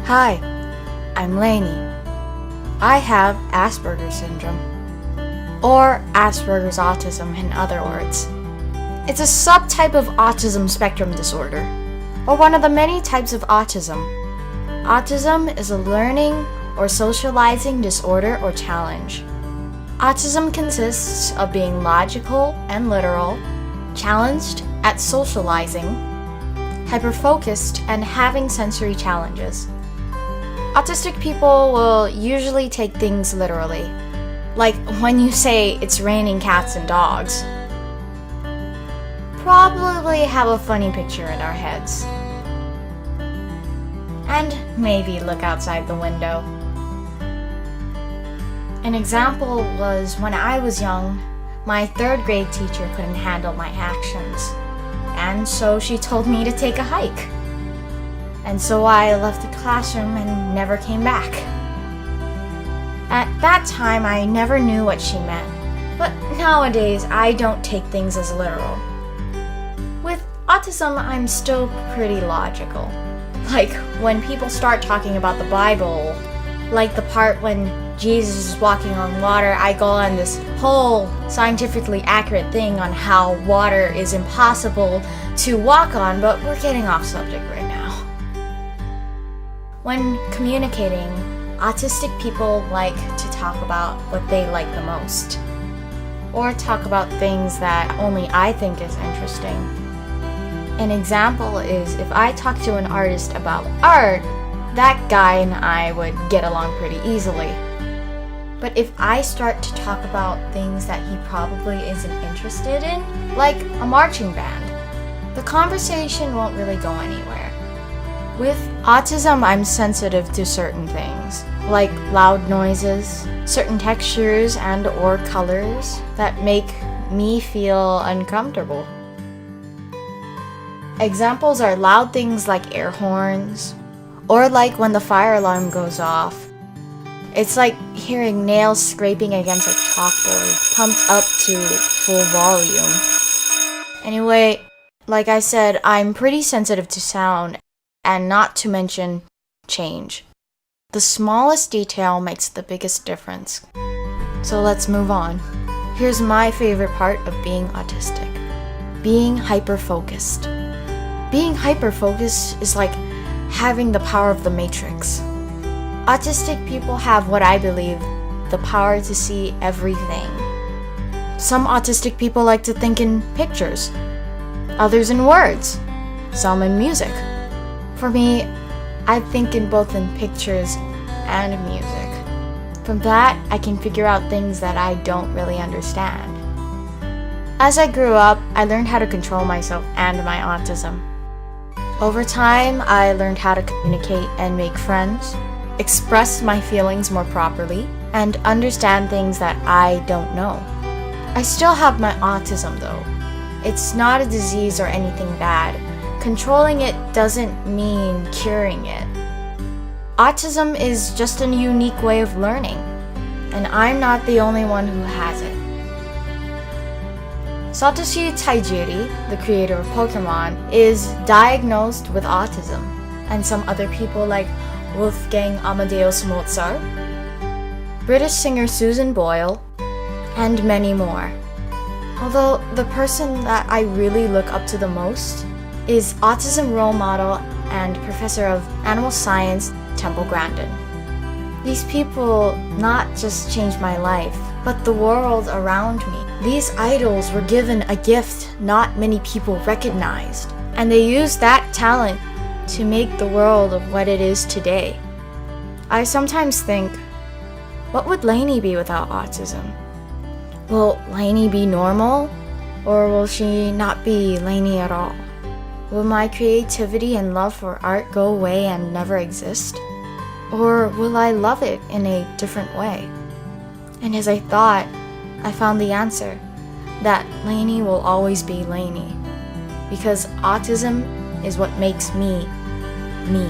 Hi, I'm Lainey. I have Asperger's syndrome, or Asperger's autism in other words. It's a subtype of autism spectrum disorder, or one of the many types of autism. Autism is a learning or socializing disorder or challenge. Autism consists of being logical and literal, challenged at socializing, hyperfocused, and having sensory challenges. Autistic people will usually take things literally, like when you say it's raining cats and dogs. Probably have a funny picture in our heads. And maybe look outside the window. An example was when I was young, my 3rd grade teacher couldn't handle my actions, and so she told me to take a hike. And so I left the classroom and never came back. At that time, I never knew what she meant, but nowadays I don't take things as literal. With autism, I'm still pretty logical. Like when people start talking about the Bible, like the part when Jesus is walking on water, I go on this whole scientifically accurate thing on how water is impossible to walk on, but we're getting off subject right now. When communicating, autistic people like to talk about what they like the most, or talk about things that only I think is interesting. An example is if I talk to an artist about art, that guy and I would get along pretty easily. But if I start to talk about things that he probably isn't interested in, like a marching band, the conversation won't really go anywhere. With autism, I'm sensitive to certain things, like loud noises, certain textures and or colors that make me feel uncomfortable. Examples are loud things like air horns, or like when the fire alarm goes off. It's like hearing nails scraping against a chalkboard, pumped up to full volume. Anyway, like I said, I'm pretty sensitive to sound, and not to mention change. The smallest detail makes the biggest difference. So let's move on. Here's my favorite part of being autistic: being hyper-focused. Being hyper-focused is like having the power of the Matrix. Autistic people have what I believe, the power to see everything. Some autistic people like to think in pictures, others in words, some in music. For me, I think in both in pictures and music. From that, I can figure out things that I don't really understand. As I grew up, I learned how to control myself and my autism. Over time, I learned how to communicate and make friends, express my feelings more properly, and understand things that I don't know. I still have my autism though. It's not a disease or anything bad. Controlling it doesn't mean curing it. Autism is just a unique way of learning, and I'm not the only one who has it. Satoshi Tajiri, the creator of Pokemon, is diagnosed with autism, and some other people like Wolfgang Amadeus Mozart, British singer Susan Boyle, and many more. Although the person that I really look up to the most is autism role model and professor of animal science, Temple Grandin. These people not just changed my life, but the world around me. These idols were given a gift not many people recognized, and they used that talent to make the world of what it is today. I sometimes think, what would Lainey be without autism? Will Lainey be normal, or will she not be Lainey at all? Will my creativity and love for art go away and never exist? Or will I love it in a different way? And as I thought, I found the answer, that Lainey will always be Lainey, because autism is what makes me, me.